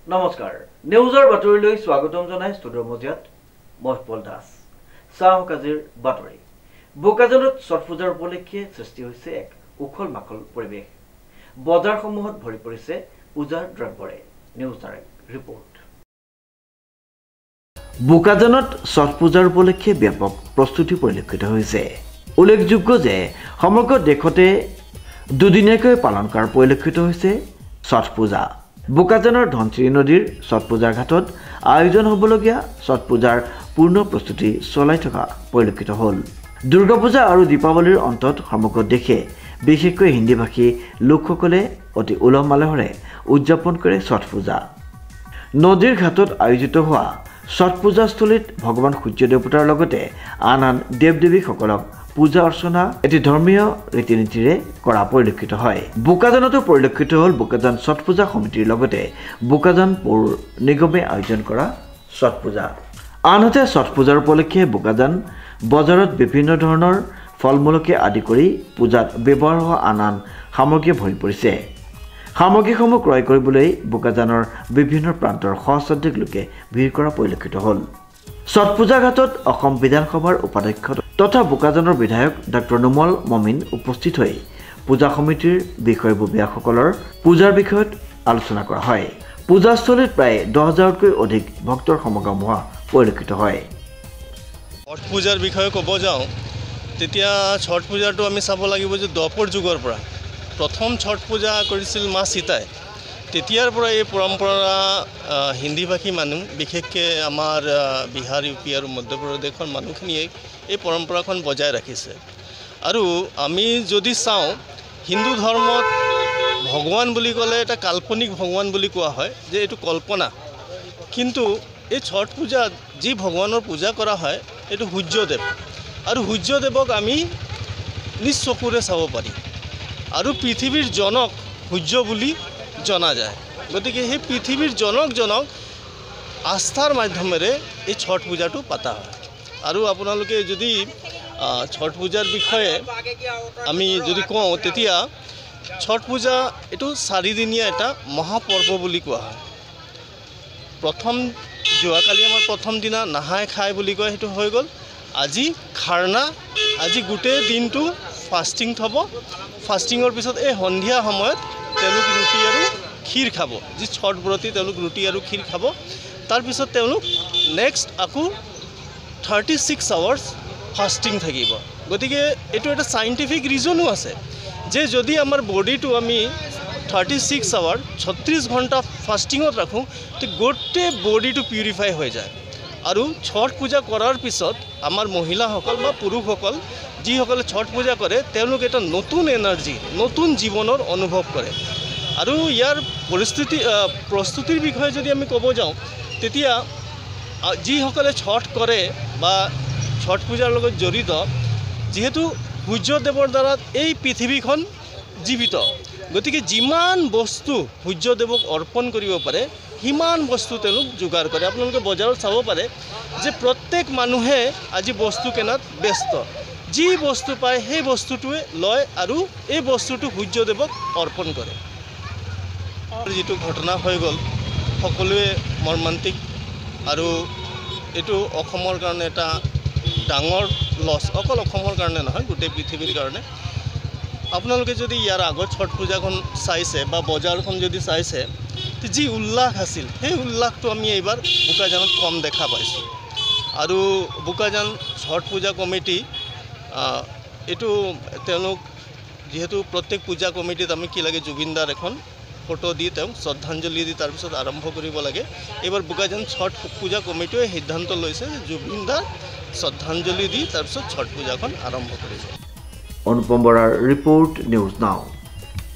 নমস্কাৰ নিউজৰ বাতৰিলৈ স্বাগতম জনাই ষ্টুডিঅ'ৰ মজিয়াত মই পল দাস চাওঁ কাজিৰ বাতৰি বোকাজানত ছট পূজাৰ উপলক্ষে সৃষ্টি হৈছে এক উখল মাখল পৰিৱেশ বজাৰসমূহত ভৰি পৰিছে পূজাৰ দ্ৰব্যৰে নিউজ ডাইৰেক্ট ৰিপৰ্ট বোকাজানত ছট পূজাৰ উপলক্ষে ব্যাপক প্ৰস্তুতি পৰিলক্ষিত হৈছে উল্লেখযোগ্য যে সমগ্ৰ দেশতে দুদিনীয়াকৈ পালন কৰাৰ পৰিলক্ষিত হৈছে ছট পূজা বোকাজানৰ ধনচিৰি নদীৰ ছট পূজাৰ ঘাটত আয়োজন হ'বলগীয়া ছট পূজাৰ পূৰ্ণ প্ৰস্তুতি চলাই থকা পৰিলক্ষিত হ'ল দুৰ্গা পূজা আৰু দীপাৱলীৰ অন্তত সমগ্ৰ দেশে বিশেষকৈ হিন্দীভাষী লোকসকলে অতি উলহ মালহেৰে উদযাপন কৰে ছট পূজা নদীৰ ঘাটত আয়োজিত হোৱা ছট পূজাস্থলীত ভগৱান সূৰ্য দেৱতাৰ লগতে আন দেৱ দেৱীসকলক পূজা অৰ্চনা এটি ধৰ্মীয় ৰীতি নীতিৰে কৰা পৰিলক্ষিত হয় বোকাজানতো পৰিলক্ষিত হ'ল বোকাজান ছট পূজা সমিতিৰ লগতে বোকাজান পৌৰ নিগমে আয়োজন কৰা ছট পূজা আনহাতে ছট পূজাৰ উপলক্ষে বোকাজান বজাৰত বিভিন্ন ধৰণৰ ফলমূলকে আদি কৰি পূজাত ব্যৱহাৰ হোৱা আন সামগ্ৰী ভৰি পৰিছে সামগ্ৰীসমূহ ক্ৰয় কৰিবলৈ বোকাজানৰ বিভিন্ন প্ৰান্তৰ সহস্ৰাধিক লোকে ভিৰ কৰা পৰিলক্ষিত হ'ল ছট পূজা ঘাটত অসম বিধানসভাৰ উপাধ্যক্ষ তথা বোকাজানৰ বিধায়ক ডক্টৰ নুমল মমিন উপস্থিত হৈ পূজা সমিতিৰ বিষয়ববীয়াসকলৰ পূজাৰ বিষয়ত আলোচনা কৰা হয় পূজাস্থলীত প্ৰায় 10,000তকৈ অধিক ভক্তৰ সমাগম হোৱা পৰিলক্ষিত হয় ছট পূজাৰ বিষয়ে ক'ব যাওঁ তেতিয়া ছট পূজাটো আমি চাব লাগিব যে দ্বাপৰ যুগৰ পৰা প্ৰথম ছট পূজা কৰিছিল মা সীতাই তেতিয়াৰ পৰা এই পৰম্পৰা হিন্দীভাষী মানুহ বিশেষকৈ আমাৰ বিহাৰ ইউ পি আৰু মধ্যপ্ৰদেশৰ মানুহখিনিয়ে এই পৰম্পৰাখন বজাই ৰাখিছে আৰু আমি যদি চাওঁ হিন্দু ধৰ্মত ভগৱান বুলি ক'লে এটা কাল্পনিক ভগৱান বুলি কোৱা হয় যে এইটো কল্পনা কিন্তু এই ছট পূজাত যি ভগৱানৰ পূজা কৰা হয় এইটো সূৰ্যদেৱ আৰু সূৰ্যদেৱক আমি নিজ চকুৰে চাব পাৰি আৰু পৃথিৱীৰ জনক সূৰ্য বুলি জনা যায় গতিকে সেই পৃথিৱীৰ জনক আস্থাৰ মাধ্যমেৰে এই ছট পূজাটো পতা হয় আৰু আপোনালোকে যদি ছট পূজাৰ বিষয়ে আমি যদি কওঁ তেতিয়া ছট পূজা এইটো 4 দিনীয়া এটা মহাপৰ্ব বুলি কোৱা হয় প্ৰথম যোৱাকালি আমাৰ প্ৰথম দিনা নাহাই খাই বুলি কয় সেইটো হৈ গ'ল আজি খাৰনা আজি গোটেই দিনটো ফাষ্টিং থ'ব ফাষ্টিঙৰ পিছত এই সন্ধিয়া সময়ত তেওঁলোক ৰুটি আৰু ক্ষীৰ খাব যি ছট ব্ৰতী তেওঁলোক ৰুটি আৰু ক্ষীৰ খাব তাৰপিছত তেওঁলোক নেক্সট আকৌ 36 আৱাৰ্ছ ফাষ্টিং থাকিব গতিকে এইটো এটা চাইণ্টিফিক ৰিজনো আছে যে যদি আমাৰ বডিটো আমি 36 আৱাৰ 36 ঘণ্টা ফাষ্টিঙত ৰাখোঁ তো গোটেই বডিটো পিউৰিফাই হৈ যায় আৰু ছট পূজা কৰাৰ পিছত আমাৰ মহিলাসকল বা পুৰুষসকল যিসকলে ছট পূজা কৰে তেওঁলোক এটা নতুন এনাৰ্জি নতুন জীৱনৰ অনুভৱ কৰে আৰু ইয়াৰ প্ৰস্তুতিৰ বিষয়ে যদি আমি ক'ব যাওঁ তেতিয়া যিসকলে ছট কৰে বা ছট পূজাৰ লগত জড়িত যিহেতু সূৰ্যদেৱৰ দ্বাৰা এই পৃথিৱীখন জীৱিত গতিকে যিমান বস্তু সূৰ্যদেৱক অৰ্পণ কৰিব পাৰে সিমান বস্তু তেওঁলোক যোগাৰ কৰে আপোনালোকে বজাৰত চাব পাৰে যে প্ৰত্যেক মানুহে আজি বস্তু কিনাত ব্যস্ত যি বস্তু পায় সেই বস্তুটোৱে লয় আৰু এই বস্তুটো সূৰ্যদেৱক অৰ্পণ কৰে যিটো ঘটনা হৈ গ'ল সকলোৱে মৰ্মান্তিক আৰু এইটো অসমৰ কাৰণে এটা ডাঙৰ লছ অকল অসমৰ কাৰণে নহয় গোটেই পৃথিৱীৰ কাৰণে আপোনালোকে যদি ইয়াৰ আগত ছট পূজাখন চাইছে বা বজাৰখন যদি চাইছে যি উল্লাস আছিল সেই উল্লাসটো আমি এইবাৰ বোকাজানত কম দেখা পাইছোঁ আৰু বোকাজান ছট পূজা কমিটি এইটো তেওঁলোক যিহেতু প্ৰত্যেক পূজা কমিটিত আমি কি লাগে জুবিনদাৰ এখন ফটো দি তেওঁক শ্ৰদ্ধাঞ্জলি দি তাৰপিছত আৰম্ভ কৰিব লাগে এইবাৰ বোকাজান ছট পূজা কমিটিয়ে সিদ্ধান্ত লৈছে যে জুবিনদাৰ শ্ৰদ্ধাঞ্জলি দি তাৰপিছত ছট পূজাখন আৰম্ভ কৰিছে অনুপম বৰাৰ ৰিপৰ্ট নিউজ নাও